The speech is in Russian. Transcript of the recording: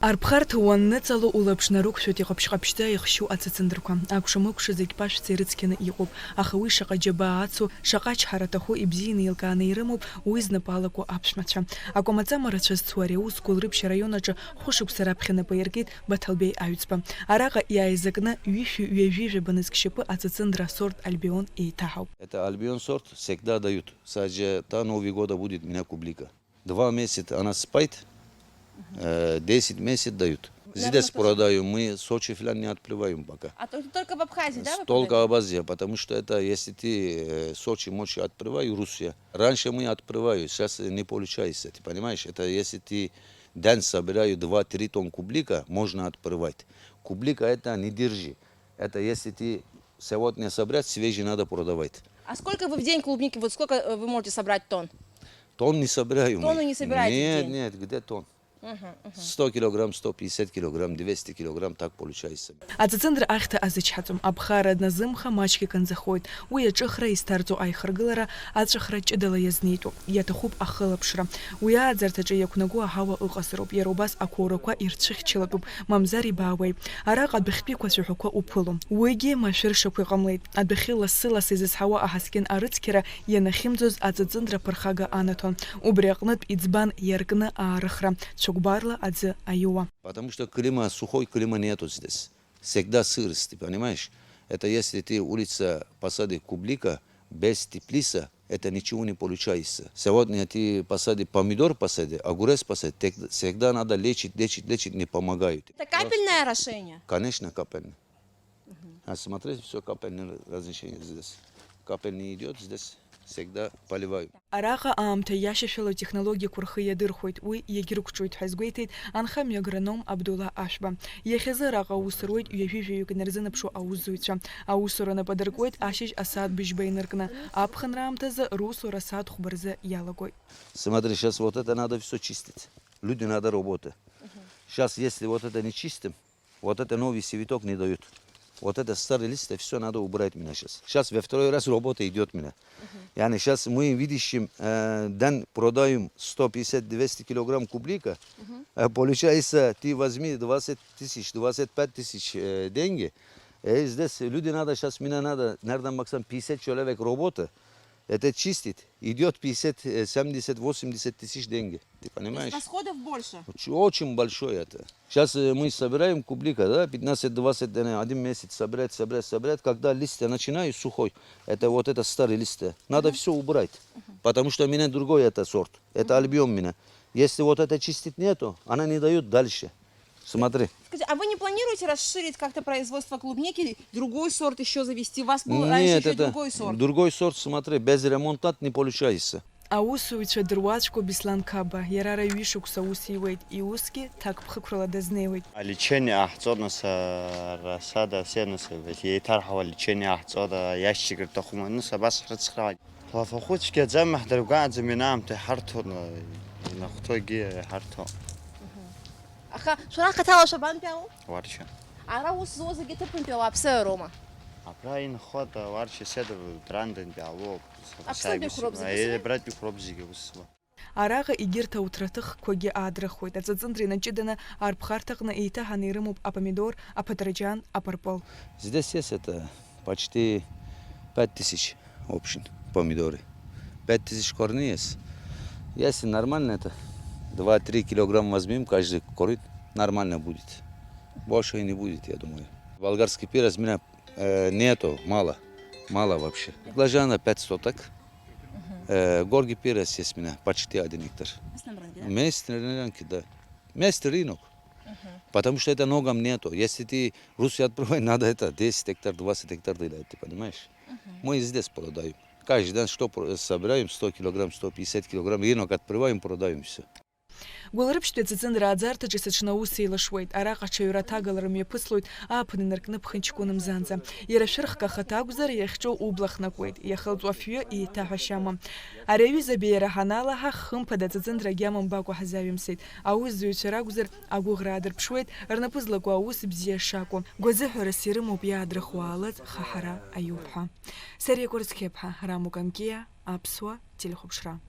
Арбхарт уанныҵало улаԥшнарықәшәоит иҟаԥшь-ҟаԥшьӡа ихшьу ацыцындрқәа. Акәша-мыкәша зегь ԥашәӡа ирыцқьаны иҟоуп. Аха уи шаҟа џьабаа ацу, шаҟа ачҳара аҭаху ибзианы еилкааны ирымоуп уи знапы алаку аԥшәмацәа. Акәамаҵама рацәазцо ари аус Гәылрыԥшь араион аҿы хәышықәса раԥхьа напы аиркит Баҭалбеи аҩӡба. Араҟа иааизакны ҩышәи-ҩажәижәаба нызкьшьапы ацыцындра сорт Альбион еиҭаҳауп. Это Альбион сорт всегда дают. Кстати, до Нового года будет у меня кублика. 2 месяца она спает, 10 месяцев дают. Здесь продаю, мы Сочи флян не отплываем пока. А только в Абхазии, да? Только в Абхазии, потому что это, если ты Сочи, Мочи отплываю, Руссия. Раньше мы отплываю, сейчас не получается, ты понимаешь? Это если ты день собираю 2-3 тонн кублика, можно отплывать. Кублика это не держи. Это если ты сегодня собрать, свежий надо продавать. А сколько вы в день клубники, вот сколько вы можете собрать тонн? Тонн не собираю. Тонну не собираете в Нет, день? нет, где тонн? 100 килограмм, 150 килограмм, 200 килограмм, так получается. Ацыцындра ахьҭа азычҳаӡом, аԥхара дназымха маҷк инзахоит. Уи аҿыхра изҭарҵо аихаргылара аҵәахра ҷыдала иазнеитәуп. Иаҭахуп ахылаԥшра. Уи ааӡарҭаҿы иақәнаго аҳауа ыҟазароуп. Иара убас ақәоурақәа ирцәыхьчалатәуп, мамзар ибаауеи. Араҟа адәахьтәиқәа цәаҳәақәа уԥылом. Уигьы машәыршақәа иҟамлеит. Адәахьы лассы-лассы изызҳауа аҳаскьын арыцқьара ианахьымӡоз ацыцындра ԥырхага анаҭон. Убри аҟнытә иӡбан иаркны аарыхра. Цәыкәбарла аӡы аиуа. Потому что клима, сухой клима нету здесь. Всегда сырость, ты понимаешь? Это если ты улица посадишь кублика, без теплица, это ничего не получается. Сегодня ты посади помидор, посади, огурец посади, всегда надо лечить, не помогают. Это капельное орошение? Конечно, капельное. А смотрите, все капельное разрешение здесь. Капель не идет здесь. Всегда поливаю. Араҟа аамҭа иашьашәало технологиақәа рхы иадырхәоит, уи иагьрықәҿуеит ҳәа изгәеиҭеит анхамҩа агроном Абдулла Ашба. Иахьазы араҟа аус руеит ҩажәижәаҩык инарзынаԥшу аусзуҩцәа. Аусура напы адыркуеит ашьыжь асааҭ быжьба инаркны. Аԥхынра аамҭазы русура асааҭ хәба иалагоит. Смотри, сейчас вот это надо все чистить. Люди надо работать. Сейчас, если вот это не чистим, вот это новый цветок не дают. Вот это старый лист, все надо убрать меня сейчас. Сейчас во второй раз работа идет меня. Yani сейчас мы видим, день продаем 150-200 килограмм кублика. Получается, ты возьми 20 тысяч, 25 тысяч деньги. И здесь люди надо, сейчас меня надо, наверное, максимум 50 человек работа. Это чистит. Идет 50, 70, 80 тысяч деньги. Ты понимаешь? Расходов больше? Очень большое это. Сейчас мы собираем кублика, да, 15-20 дней, 1 месяц собирать. Когда листья начинают сухой, это вот это старый листья. Надо все убрать. Потому что у меня другой это сорт. Это Альбион меня. Если вот это чистить нету, она не дает дальше. Смотри. Скажите, а вы не планируете расширить как-то производство клубники, другой сорт еще завести? У вас был раньше еще другой сорт. Другой сорт, смотри, без ремонта не получается. Аусуҩцәа дыруаӡәкуп Беслан Қаба. Иара ара ҩышықәса ус иуеит. Иусгьы ҭакԥхықәрала дазнеиуеит. Лечение аҳҵонаса расада сенаса еиҭарҳауа лечение аҳҵода ящик рҭахума абас ҳрыцхраауеит. Ҳлафахәы цәгьаӡам ҳдыргәааӡам аамҭа иҳарҭон, инахәҭоугьы иҳарҭон. Аха шәара хаҭала шәабантәиаау? Уарча. Ара ус зуазаргьы ҭыԥынтәиаауа аԥсыроума? Абра инхода уарча седа драндантәиаалоуп. Аԥсырбеиқәроуп зегьы? Абратәиқәроуп зегьы усуа. Араҟа егьырҭ ауҭраҭыхқәагьы аадрыхуеит. Ацыцындра инаҷыданы арԥхарҭаҟны еиҭаҳаны ирымоуп апомидор, апаҭраџьан, апарпол. Здесь есть это почти 5000 общин помидоры. 5000 корней есть. Если нормально это 2-3 килограмма возьмем, каждый корень нормально будет. Больше и не будет, я думаю. Болгарский перец у меня нету, мало вообще. Баклажана 5 соток. Горький перец есть у меня почти 1 гектар. Местный рынок, да. Местный рынок. Потому что это ногам нету. Если ты в Руссию отправляешь, надо это 10 гектар, 20 гектар делать, ты понимаешь? Мы здесь продаем. Каждый день что собираем, 100 килограмм, 150 килограмм, рынок открываем, продаем все. Гәылрыԥшьтәи ацыцындра аӡарҭаҿы исыҽны аус еилашуеит. Араҟа аҽаҩра аҭагалара мҩаԥыслоит ааԥын инаркны ԥхынҷкәын мзанӡа. Иара шәырхк ахаҭа акәзар иахьҿоу убла хнакуеит. Иахылҵуа афҩы еиҭаҳәашьама. Ари аҩыза беиара ҳаналаҳа хымԥада ацыцындра агьамамбакәа ҳазаҩымсит. Аусзуҩцәа ракәзар агәыӷра аадырԥшуеит, рнапы злаку аус бзиа шакәу. Гәазыҳәарас ирымоуп иаадрыхуа алыҵ хаҳара аиуп ҳәа. Сариа Кәырцхеиԥҳа, Раму Камкиа, Аԥсуа телехәаԥшра.